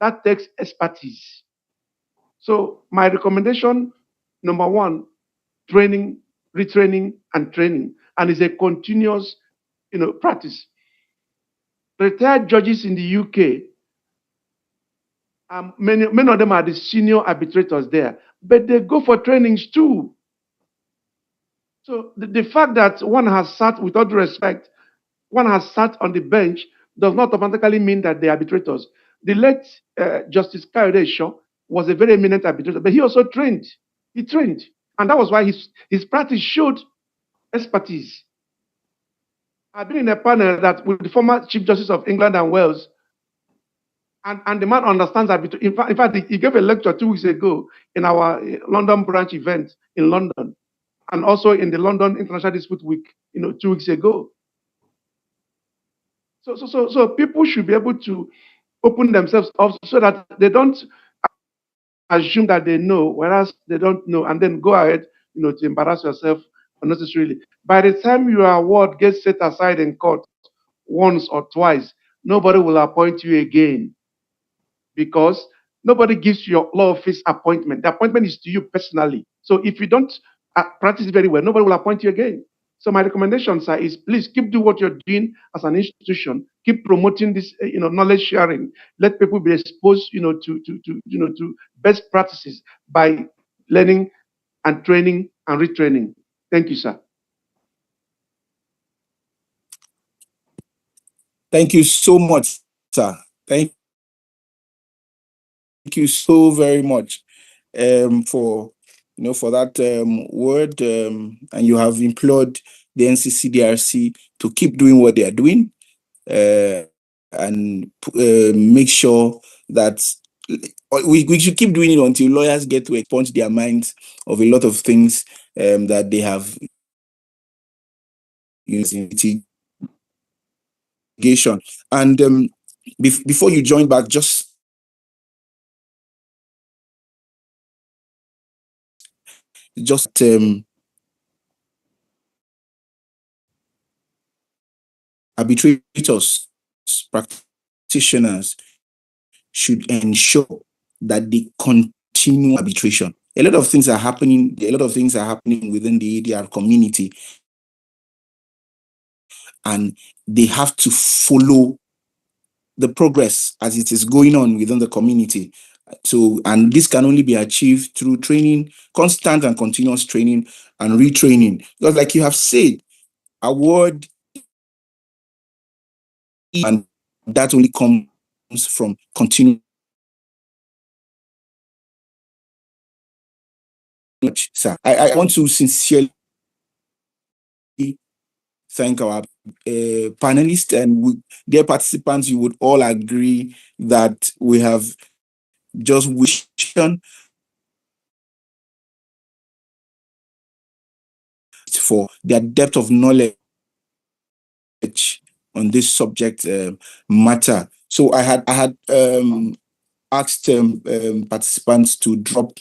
That takes expertise. So my recommendation, number one, training, retraining, and training, and it's a continuous, practice. Retired judges in the UK, many of them are the senior arbitrators there, but they go for trainings too. So the fact that one has sat, with all due respect, one has sat on the bench does not automatically mean that they are arbitrators. The late Justice Kayode Shaw was a very eminent arbitrator, but he also trained. He trained. And that was why his practice showed expertise. I've been in a panel that with the former Chief Justice of England and Wales, and the man understands arbitration. In fact, he gave a lecture 2 weeks ago in our London branch event in London, and also in the London International Dispute Week, 2 weeks ago. So people should be able to open themselves up so that they don't assume that they know, whereas they don't know, and then go ahead, to embarrass yourself unnecessarily. By the time your award gets set aside in court once or twice, nobody will appoint you again, because nobody gives you your law office appointment. The appointment is to you personally. So if you don't practice very well, nobody will appoint you again. So my recommendation, sir, is please keep doing what you're doing as an institution. Keep promoting this, knowledge sharing. Let people be exposed, to best practices by learning and training and retraining. Thank you, sir. Thank you so much, sir. Thank you so very much for that word, and you have implored the NCCDRC to keep doing what they are doing, and make sure that we should keep doing it until lawyers get to expunge their minds of a lot of things that they have used in litigation. And before you join back, just arbitrators, practitioners should ensure that they continue arbitration. A lot of things are happening within the ADR community, and they have to follow the progress as it is going on within the community. So, and this can only be achieved through training, constant and continuous training and retraining. Because like you have said, award, and that only comes from continuous. Sir, I want to sincerely thank our panelists, and dear participants, you would all agree that we have just wished for their depth of knowledge on this subject matter. So I had asked participants to drop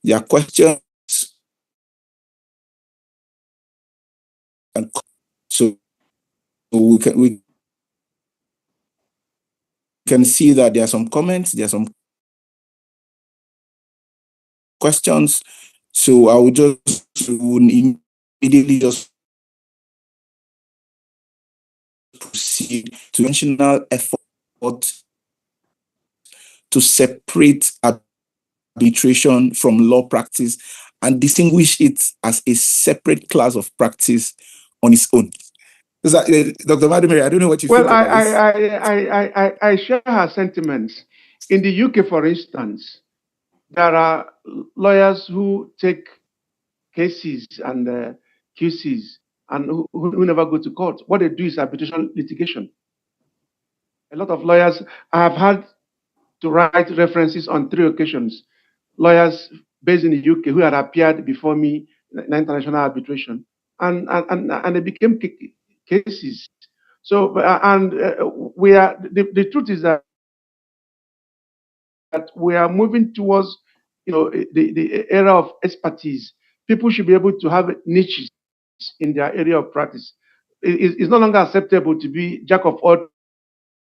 their questions, and so we can see that there are some comments, there are some questions. So I will just immediately just proceed to intentional effort to separate arbitration from law practice and distinguish it as a separate class of practice on its own. Dr. Madumere, I don't know what you think about this. I share her sentiments. In the UK, for instance, there are lawyers who take cases and QCs and who never go to court. What they do is arbitration litigation. A lot of lawyers, I have had to write references on 3 occasions. Lawyers based in the UK who had appeared before me in international arbitration, and they became cases. So, we are the truth is that we are moving towards, the era of expertise. People should be able to have niches in their area of practice. It's no longer acceptable to be jack of all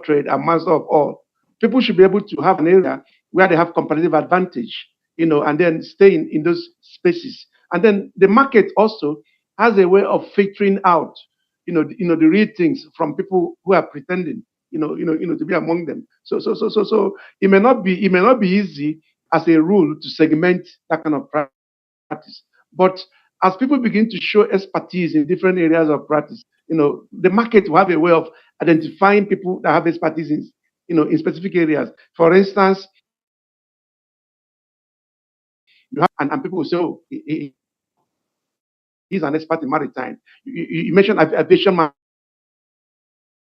trade and master of all. People should be able to have an area where they have competitive advantage, and then stay in those spaces. And then the market also has a way of filtering out, the real things from people who are pretending, to be among them. So it may not be easy as a rule to segment that kind of practice. But as people begin to show expertise in different areas of practice, the market will have a way of identifying people that have expertise in specific areas. For instance, and people will say, oh, he's an expert in maritime. You mentioned aviation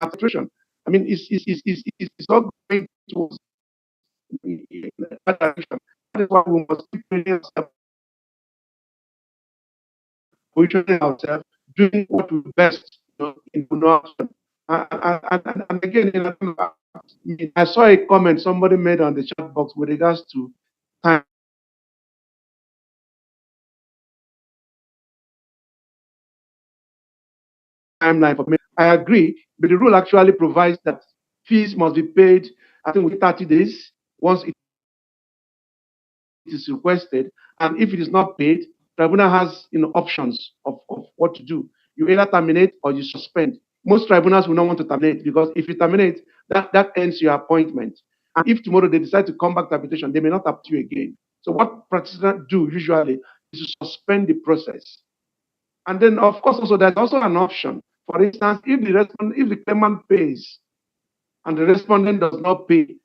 arbitration. I mean, it's all going towards that direction. That is why we must keep training ourselves, doing what we best, in production. And again, I saw a comment somebody made on the chat box with regards to time timeline for me. I agree, but the rule actually provides that fees must be paid, I think, within 30 days once it is requested. And if it is not paid, tribunal has options of what to do. You either terminate or you suspend. Most tribunals will not want to terminate, because if you terminate, that ends your appointment. And if tomorrow they decide to come back to arbitration, they may not appeal you again. So what practitioners do usually is to suspend the process. And then, of course, also there's also an option. For instance, if the claimant pays and the respondent does not pay,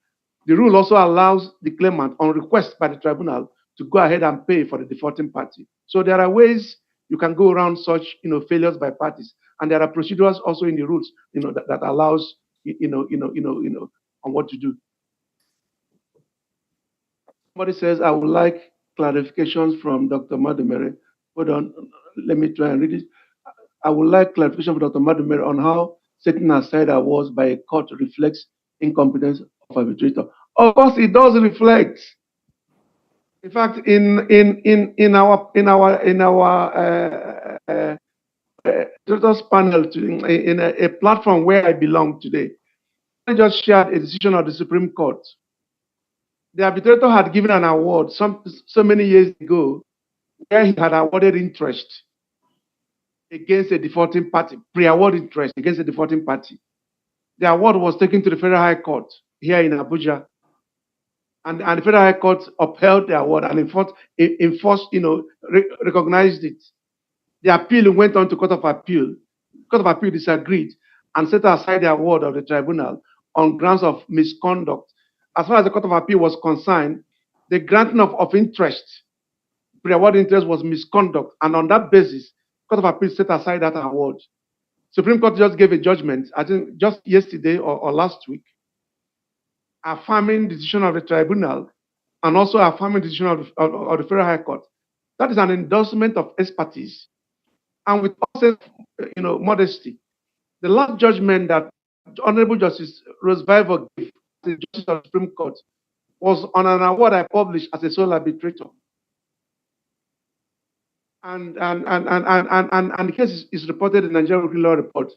the rule also allows the claimant, on request by the tribunal, to go ahead and pay for the defaulting party. So there are ways you can go around such failures by parties, and there are procedures also in the rules that allows on what to do. Somebody says, I would like clarifications from Dr. Madumere. Hold on, let me try and read it. I would like clarification from Dr. Madumere on how setting aside awards by a court reflects incompetence of arbitrator. Of course, it does reflect. In fact, in our arbitrators panel, in a platform where I belong today, I just shared a decision of the Supreme Court. The arbitrator had given an award so many years ago, where he had awarded interest against a defaulting party, pre-award interest against a defaulting party. The award was taken to the Federal High Court here in Abuja, and the Federal High Court upheld the award and enforced, recognized it. The appeal went on to Court of Appeal. Court of Appeal disagreed and set aside the award of the tribunal on grounds of misconduct. As far as the Court of Appeal was concerned, the granting of interest, pre-award interest, was misconduct, and on that basis, Court of Appeal set aside that award. Supreme Court just gave a judgment, I think just yesterday or last week, affirming the decision of the tribunal and also affirming the decision of the Federal High Court. That is an endorsement of expertise. And with also, modesty, the last judgment that Honorable Justice Rose Biver gave, the Justice of the Supreme Court, was on an award I published as a sole arbitrator. And the case is reported in the Nigerian Rule Law Report,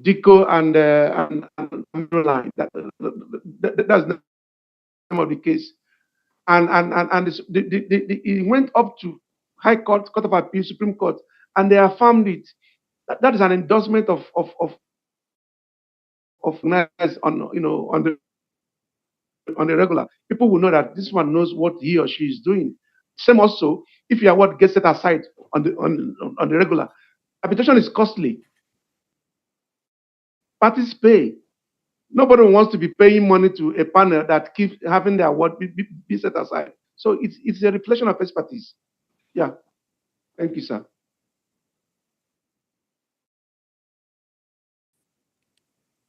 DICO and line. That's the name of the case. And it went up to High Court, Court of Appeal, Supreme Court, and they affirmed it. That is an endorsement of nice on the regular. People will know that this one knows what he or she is doing. Same also, if your award gets set aside on the regular, arbitration is costly. Parties pay. Nobody wants to be paying money to a panel that keeps having their award be set aside. So it's a reflection of expertise. Yeah. Thank you, sir.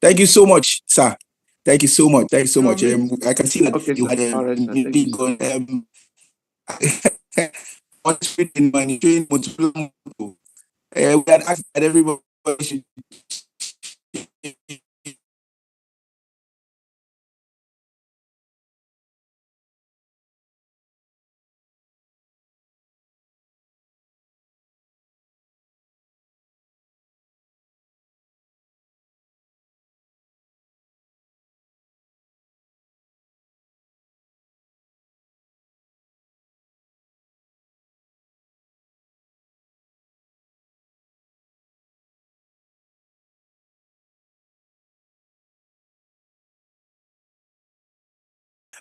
Thank you so much, sir. Thank you so much. Thank you so much. I can see that Okay, you sir. had All right, sir. Thank really you, sir. gone in managing. We had asked that everybody should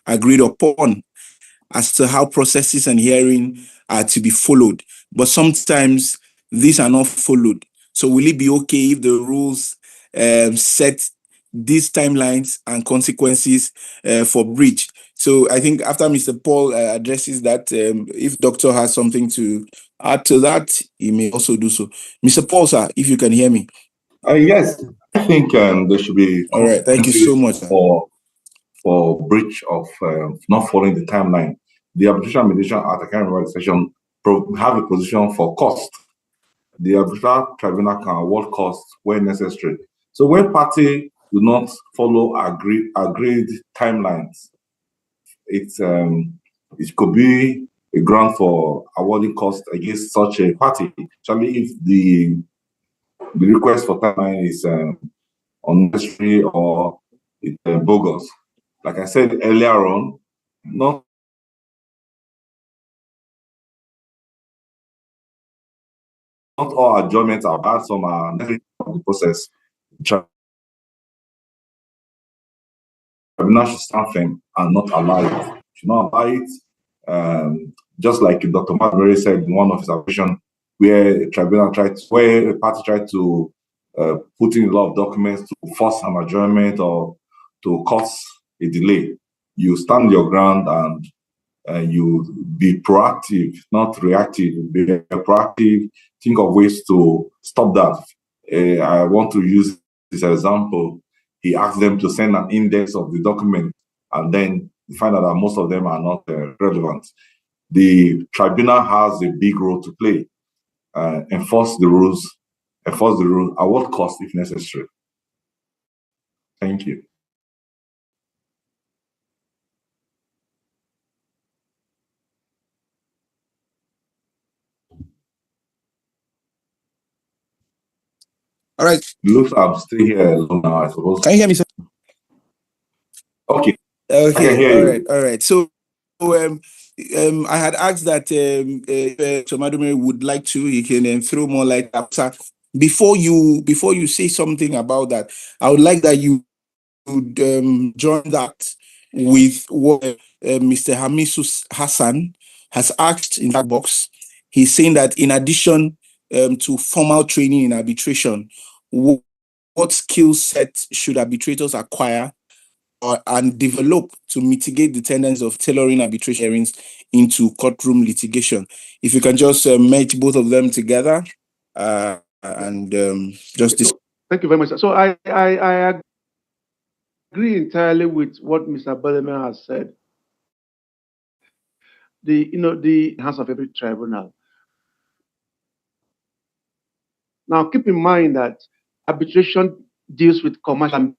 agreed upon as to how processes and hearing are to be followed. But sometimes these are not followed. So will it be okay if the rules set these timelines and consequences for breach? So I think after Mr. Paul addresses that, if Doctor has something to add to that, he may also do so. Mr. Paul, sir, if you can hear me. Yes, I think there should be all right. Thank you so much, sir. For breach of not following the timeline. The Arbitration Mediation Act, I can't remember the section, have a position for cost. The arbitral tribunal can award costs when necessary. So when party do not follow agreed timelines, it could be a ground for awarding costs against such a party, especially if the request for timeline is unnecessary or bogus. Like I said earlier on, not all adjournments are bad, some are necessary for the process. Tribunal should stand firm and not allow it. Should not allow it. Just like Dr. Marbury said in one of his applications, where a party tried to put in a lot of documents to force an adjournment or to cause a delay. You stand your ground and you be proactive, not reactive. Be proactive. Think of ways to stop that. I want to use this example. He asked them to send an index of the document, and then you find out that most of them are not relevant. The tribunal has a big role to play. Enforce the rules, at what cost if necessary. Thank you. All right. Looks I'm still here alone now, I suppose. Can you hear me, sir? Okay. Okay. I can hear you. All right. So I had asked that Somadumere would like to, he can throw more light after. Before you say something about that, I would like that you would join that with what Mr. Hamisu Hassan has asked in that box. He's saying that in addition to formal training in arbitration, what skill set should arbitrators acquire and develop to mitigate the tendency of tailoring arbitration hearings into courtroom litigation? If you can just merge both of them together and just this. Thank you very much. So I agree entirely with what Mr. Beleman has said. The hands of every tribunal. Now keep in mind that arbitration deals with commercial